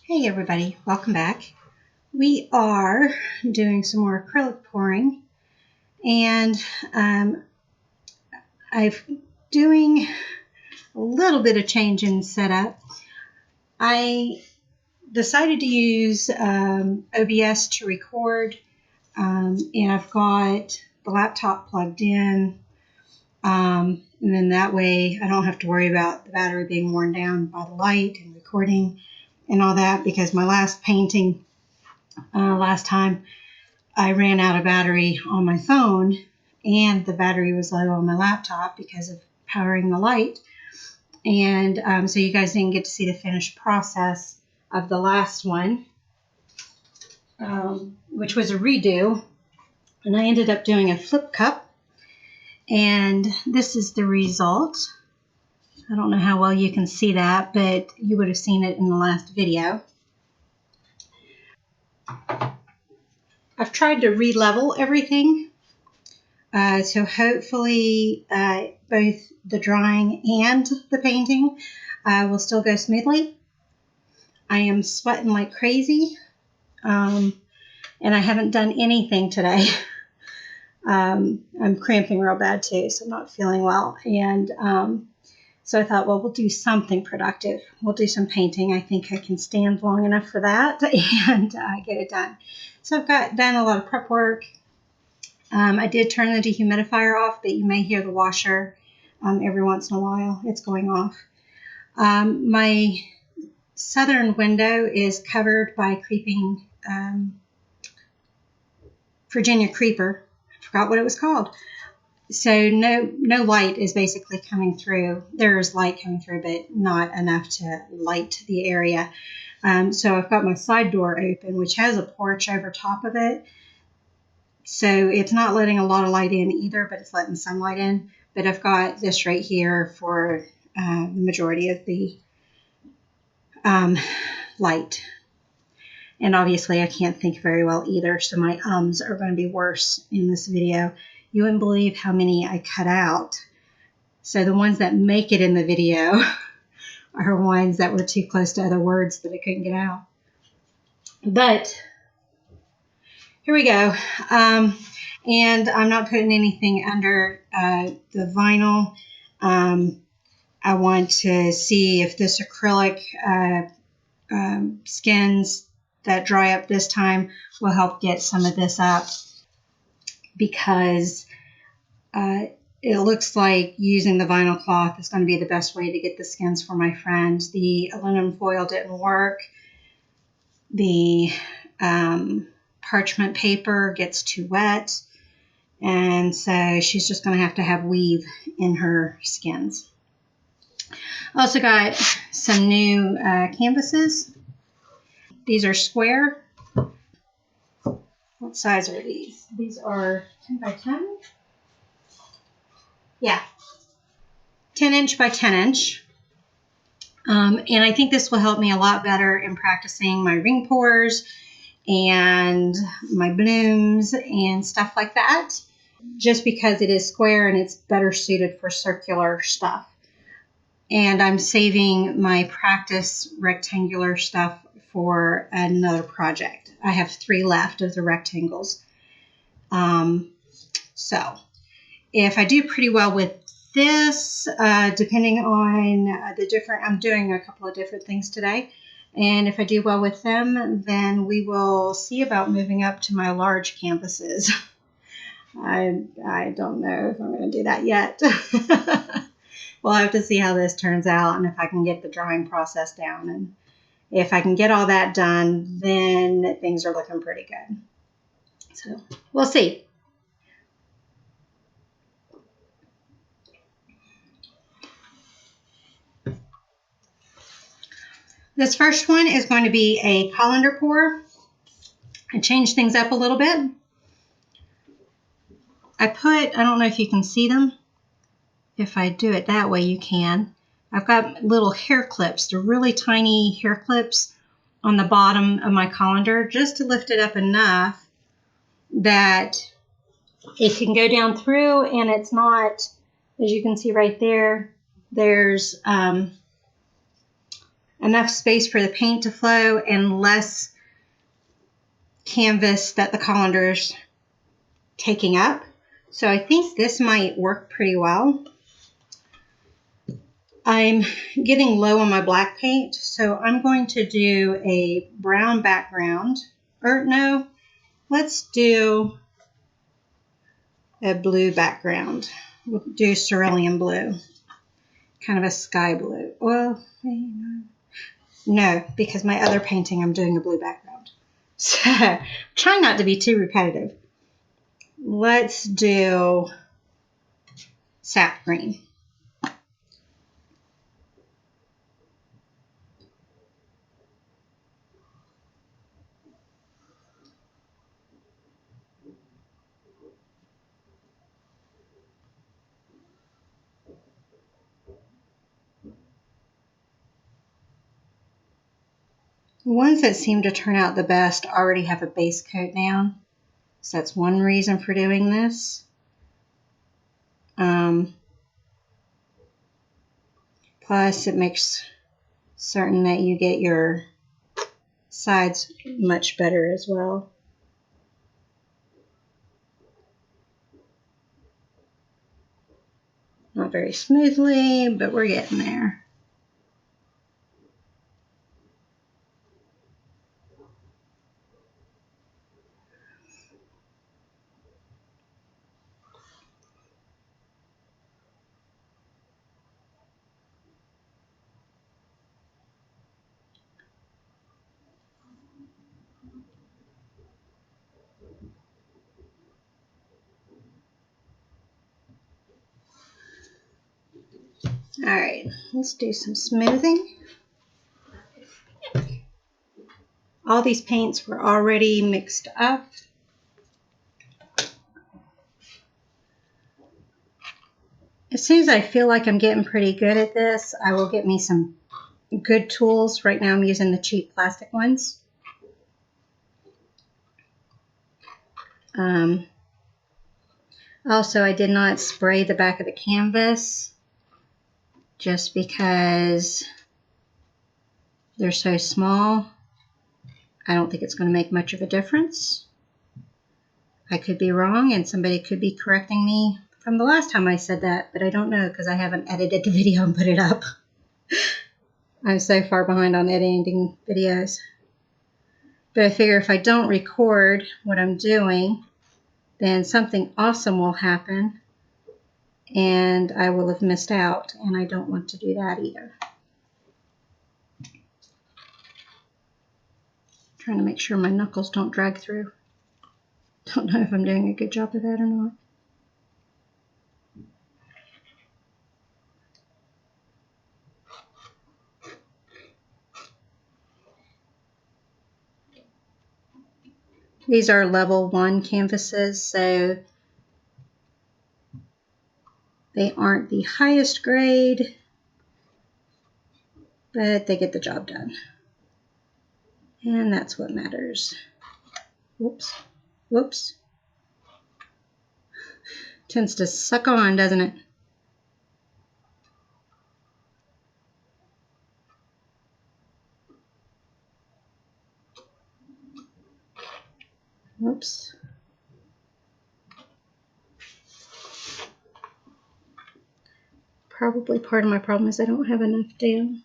Hey everybody, welcome back. We are doing some more acrylic pouring, and I'm doing a little bit of change in setup. I decided to use OBS to record, and I've got the laptop plugged in, and then that way I don't have to worry about the battery being worn down by the light and recording and all that, because my last painting last time I ran out of battery on my phone and the battery was low on my laptop because of powering the light, and so you guys didn't get to see the finished process of the last one, which was a redo, and I ended up doing a flip cup, and this is the result. I don't know how well you can see that, but you would have seen it in the last video. I've tried to re-level everything, so hopefully both the drying and the painting will still go smoothly. I am sweating like crazy, and I haven't done anything today. I'm cramping real bad too, so I'm not feeling well, and so I thought, well, we'll do something productive. We'll do some painting. I think I can stand long enough for that and get it done. So I've done a lot of prep work. I did turn the dehumidifier off, but you may hear the washer every once in a while. It's going off. My southern window is covered by creeping Virginia creeper. I forgot what it was called. So no light is basically coming through. There's light coming through, but not enough to light the area. So I've got my side door open, which has a porch over top of it. So it's not letting a lot of light in either, but it's letting some light in. But I've got this right here for the majority of the light. And obviously I can't think very well either, so my ums are going to be worse in this video. You wouldn't believe how many I cut out. So the ones that make it in the video are ones that were too close to other words that I couldn't get out. But here we go. And I'm not putting anything under the vinyl. I want to see if this acrylic skins that dry up this time will help get some of this up, because it looks like using the vinyl cloth is going to be the best way to get the skins for my friend. The aluminum foil didn't work. The parchment paper gets too wet, and so she's just going to have weave in her skins. Also got some new canvases. These are square. What size are these? These are 10 by 10? Yeah, 10 inch by 10 inch. And I think this will help me a lot better in practicing my ring pours and my blooms and stuff like that, just because it is square and it's better suited for circular stuff. And I'm saving my practice rectangular stuff for another project. I have 3 left of the rectangles. So if I do pretty well with this, depending on the different, I'm doing a couple of different things today, and if I do well with them, then we will see about moving up to my large canvases. I don't know if I'm going to do that yet. We'll have to see how this turns out and if I can get the drying process down. And if I can get all that done, then things are looking pretty good. So we'll see. This first one is going to be a colander pour. I changed things up a little bit. I don't know if you can see them. If I do it that way, you can. I've got little hair clips. They're really tiny hair clips on the bottom of my colander, just to lift it up enough that it can go down through, and it's not, as you can see right there, there's enough space for the paint to flow and less canvas that the colander's taking up. So I think this might work pretty well. I'm getting low on my black paint, so I'm going to do a brown background. Or no, let's do a blue background. We'll do cerulean blue, kind of a sky blue. Well, no, because my other painting I'm doing a blue background. So try not to be too repetitive. Let's do sap green. The ones that seem to turn out the best already have a base coat down. So that's one reason for doing this. Plus it makes certain that you get your sides much better as well. Not very smoothly, but we're getting there. All right, let's do some smoothing. All these paints were already mixed up. As soon as I feel like I'm getting pretty good at this, I will get me some good tools. Right now I'm using the cheap plastic ones. Also, I did not spray the back of the canvas just because they're so small. I don't think it's going to make much of a difference. I could be wrong and somebody could be correcting me from the last time I said that, but I don't know because I haven't edited the video and put it up. I'm so far behind on editing videos. But I figure if I don't record what I'm doing, then something awesome will happen and I will have missed out, and I don't want to do that either. Trying to make sure my knuckles don't drag through. Don't know if I'm doing a good job of that or not. These are level 1 canvases, so they aren't the highest grade, but they get the job done. And that's what matters. Whoops. Whoops. Tends to suck on, doesn't it? Whoops. Probably part of my problem is I don't have enough down.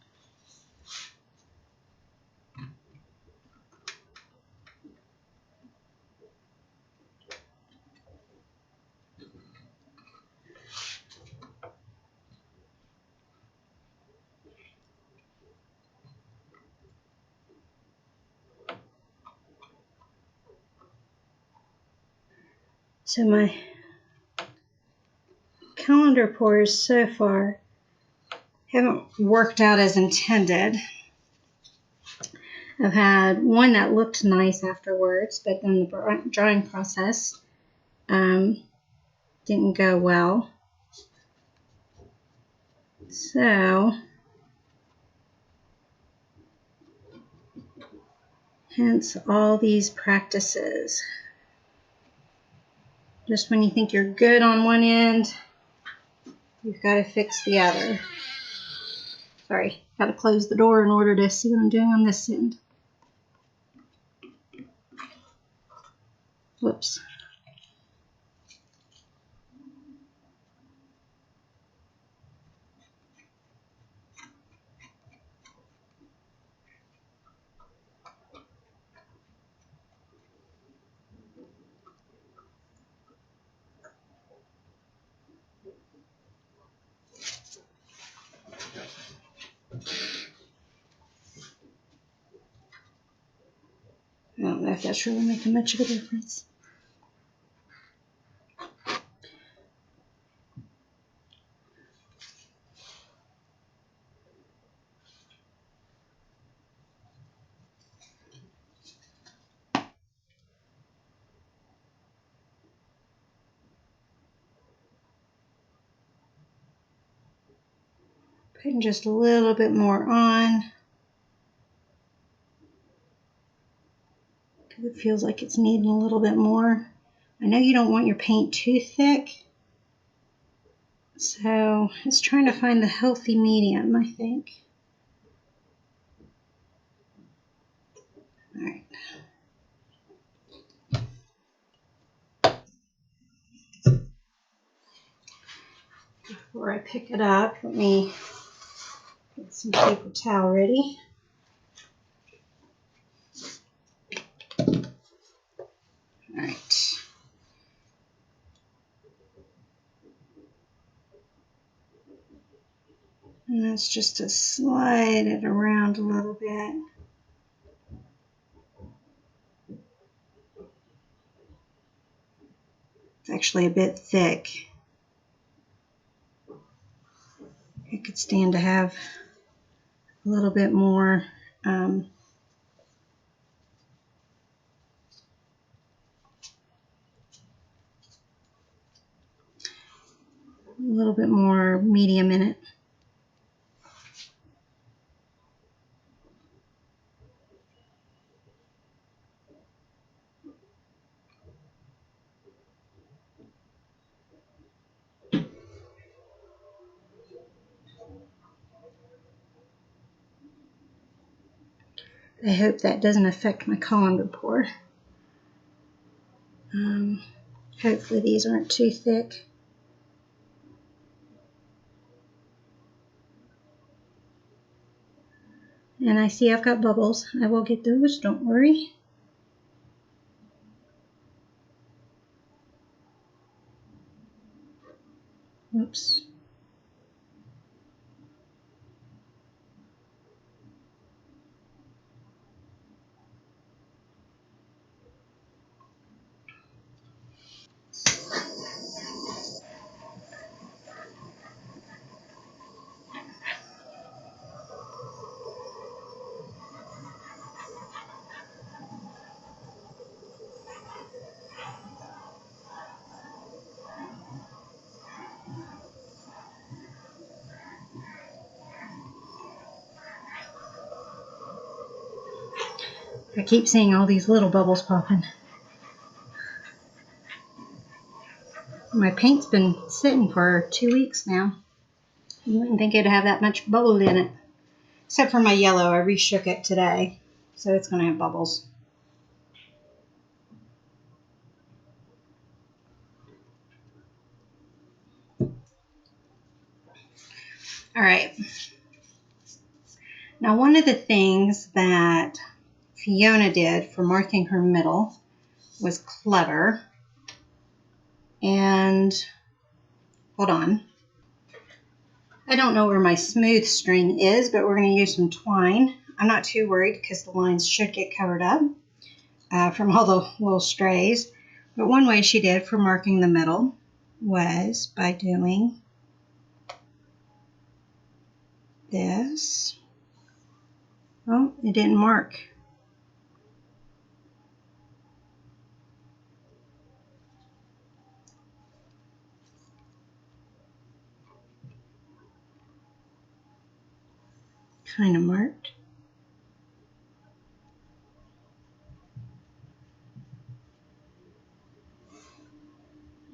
So my Colander pours so far haven't worked out as intended. I've had one that looked nice afterwards, but then the drying process didn't go well. So, hence all these practices. Just when you think you're good on one end, you've got to fix the other. Sorry. Got to close the door in order to see what I'm doing on this end. Whoops. I don't know if that's really making much of a difference. Putting just a little bit more on. It feels like it's needing a little bit more. I know you don't want your paint too thick, so it's trying to find the healthy medium, I think. All right. Before I pick it up, let me get some paper towel ready. All right. And that's just to slide it around a little bit. It's actually a bit thick. It could stand to have a little bit more medium in it. I hope that doesn't affect my colander pour. Hopefully these aren't too thick. And I see I've got bubbles. I will get those, don't worry. Oops. I keep seeing all these little bubbles popping. My paint's been sitting for 2 weeks now. You wouldn't think it'd have that much bubble in it. Except for my yellow, I reshook it today, so it's going to have bubbles. All right. Now, one of the things that Fiona did for marking her middle was clever. And hold on. I don't know where my smooth string is, but we're going to use some twine. I'm not too worried because the lines should get covered up from all the little strays. But one way she did for marking the middle was by doing this. Oh, it didn't mark. Kind of marked.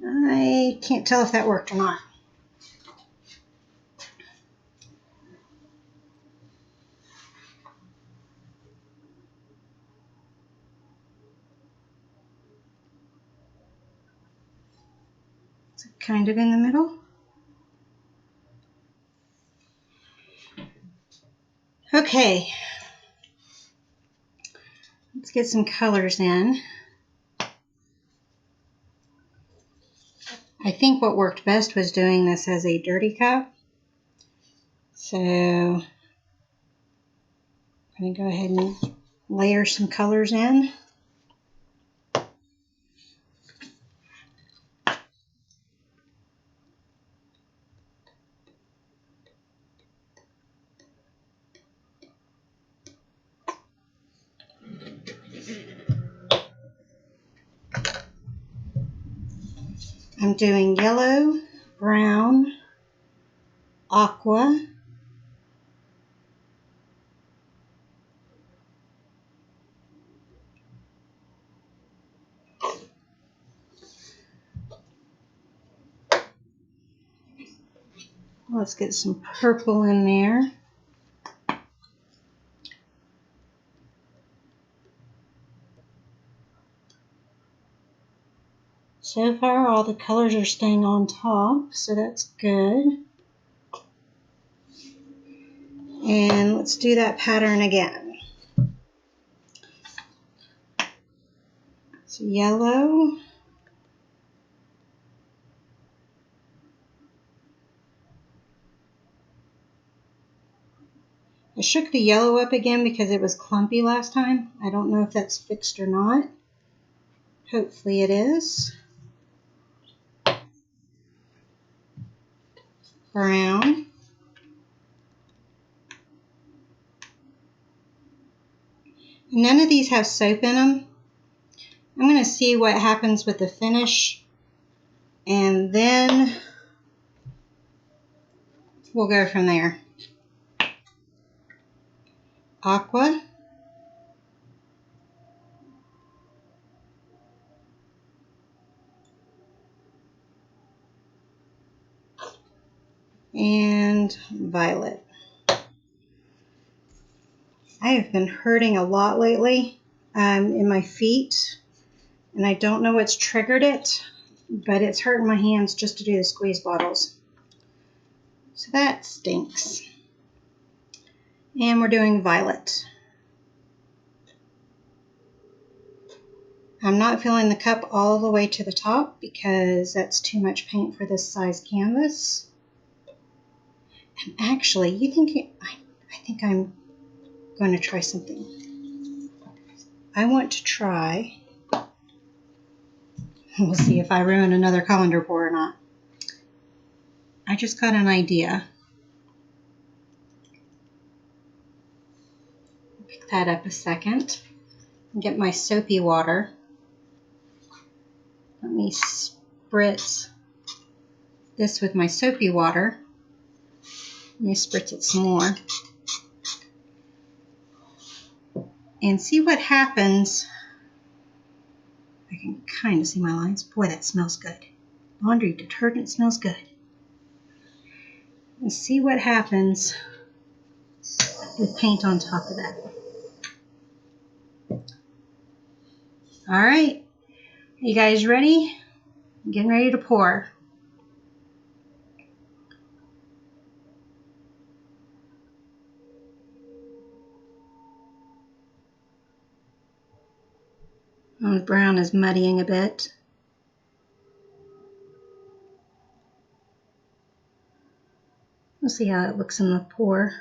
I can't tell if that worked or not. It's kind of in the middle. Okay, let's get some colors in. I think what worked best was doing this as a dirty cup. So I'm going to go ahead and layer some colors in. I'm doing yellow, brown, aqua, let's get some purple in there. So far all the colors are staying on top, so that's good. And let's do that pattern again. So yellow, I shook the yellow up again because it was clumpy last time. I don't know if that's fixed or not. Hopefully it is. Brown. None of these have soap in them. I'm going to see what happens with the finish, and then we'll go from there. Aqua. And violet. I have been hurting a lot lately in my feet, and I don't know what's triggered it, but it's hurting my hands just to do the squeeze bottles. So that stinks. And we're doing violet. I'm not filling the cup all the way to the top because that's too much paint for this size canvas. And actually, I think I'm going to try something. I want to try, we'll see if I ruin another colander pour or not. I just got an idea. Pick that up a second and get my soapy water. Let me spritz this with my soapy water. Let me spritz it some more. And see what happens. I can kind of see my lines. Boy, that smells good. Laundry detergent smells good. And see what happens with paint on top of that. All right, you guys ready? I'm getting ready to pour. The brown is muddying a bit. We'll see how it looks in the pour.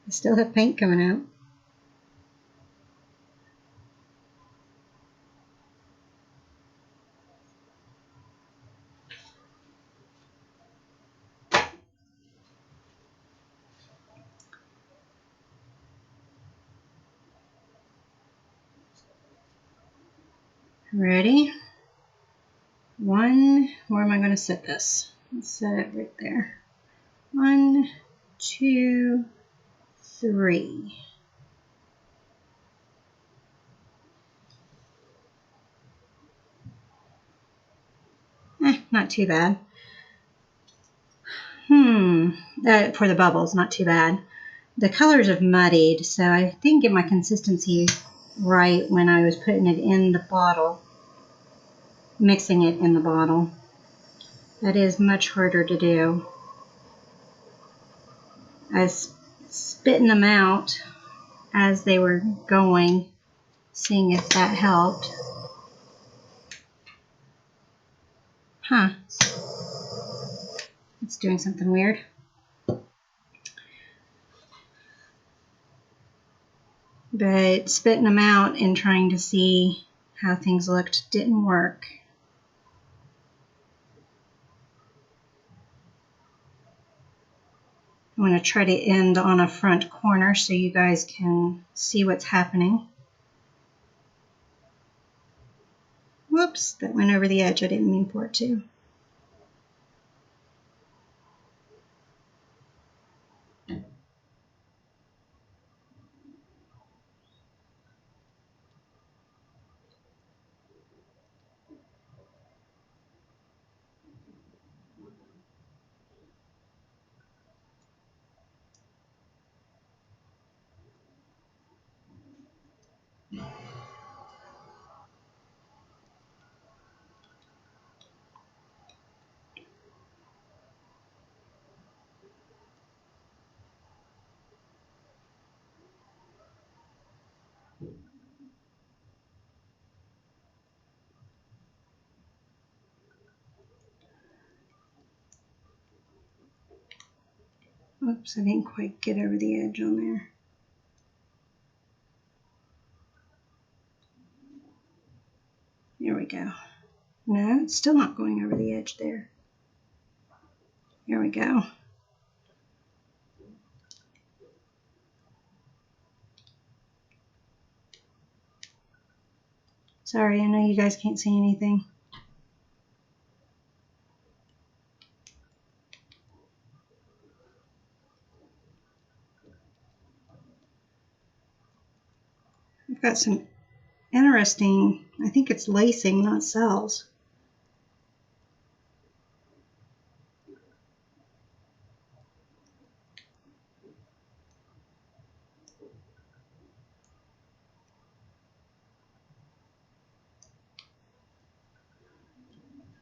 I still have paint coming out. Ready? One, where am I going to set this? Let's set it right there. 1, 2, 3. not too bad. For the bubbles, not too bad. The colors have muddied, so I didn't get my consistency right when I was putting it in the bottle, mixing it in the bottle. That is much harder to do. I was spitting them out as they were going, seeing if that helped. Huh. It's doing something weird. But spitting them out and trying to see how things looked didn't work. I'm going to try to end on a front corner so you guys can see what's happening. Whoops, that went over the edge. I didn't mean for it to. Oops, I didn't quite get over the edge on there. There we go. No, it's still not going over the edge there. There we go. Sorry, I know you guys can't see anything. I've got some interesting, I think it's lacing, not cells.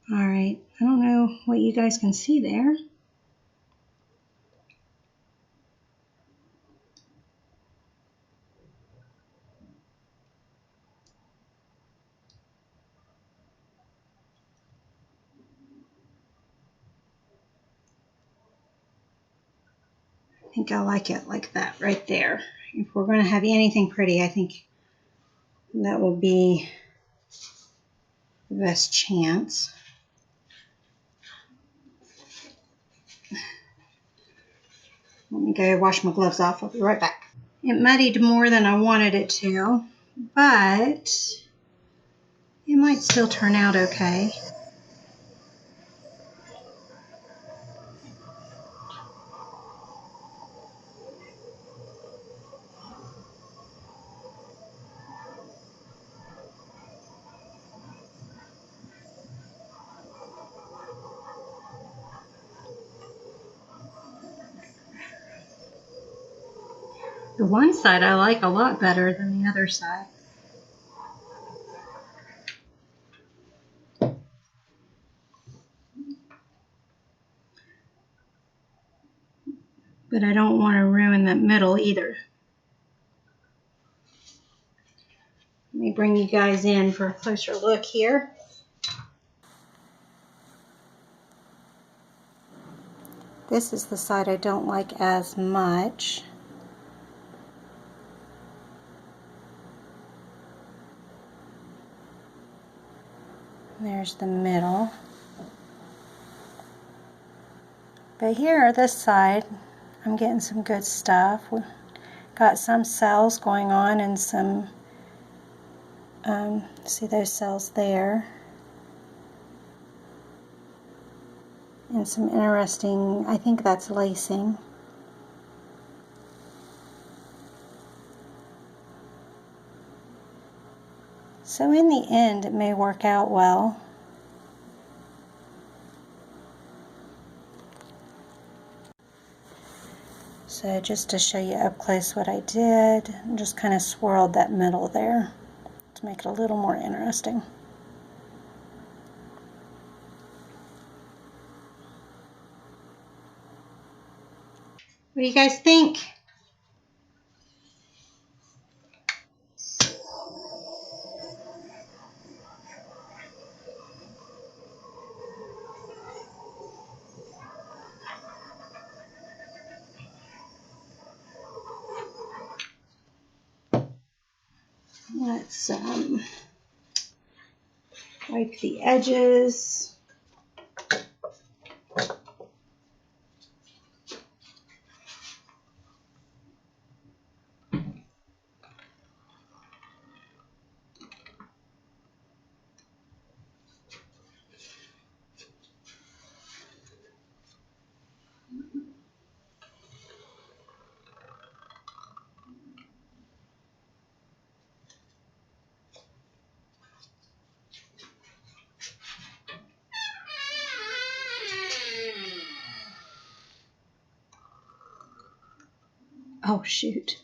All right, I don't know what you guys can see there. I think I like it like that right there. If we're going to have anything pretty, I think that will be the best chance. Let me go wash my gloves off. I'll be right back. It muddied more than I wanted it to, but it might still turn out okay. The one side I like a lot better than the other side. But I don't want to ruin that middle either. Let me bring you guys in for a closer look here. This is the side I don't like as much. There's the middle. But here, this side, I'm getting some good stuff. We've got some cells going on and some, see those cells there. And some interesting, I think that's lacing. So in the end, it may work out well. So just to show you up close what I did, I just kind of swirled that middle there to make it a little more interesting. What do you guys think? Let's wipe the edges. Oh, shoot.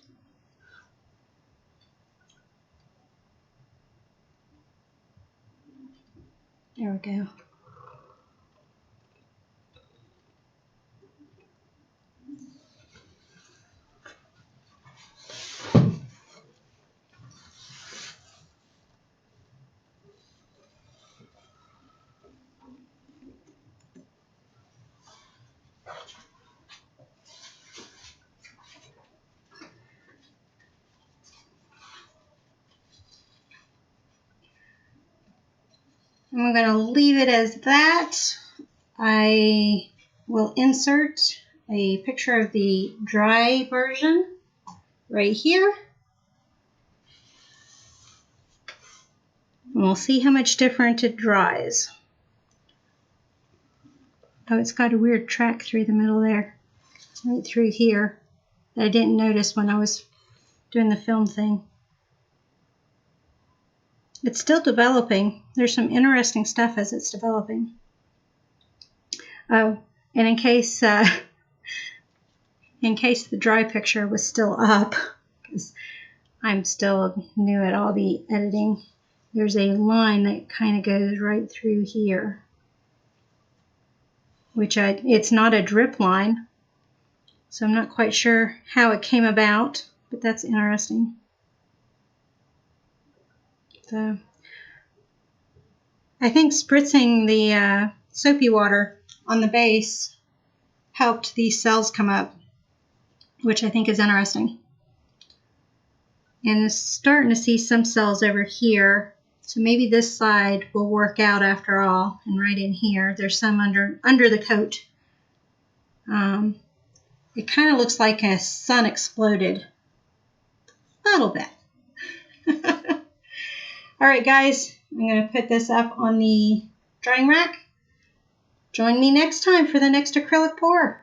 There we go. I'm going to leave it as that. I will insert a picture of the dry version right here. And we'll see how much different it dries. Oh, it's got a weird track through the middle there, right through here, that I didn't notice when I was doing the film thing. It's still developing. There's some interesting stuff as it's developing. Oh, and in case the dry picture was still up, because I'm still new at all the editing, there's a line that kind of goes right through here, which it's not a drip line, so I'm not quite sure how it came about, but that's interesting. So I think spritzing the soapy water on the base helped these cells come up, which I think is interesting. And starting to see some cells over here, so maybe this side will work out after all. And right in here, there's some under the coat. It kind of looks like a sun exploded a little bit. All right, guys, I'm going to put this up on the drying rack. Join me next time for the next acrylic pour.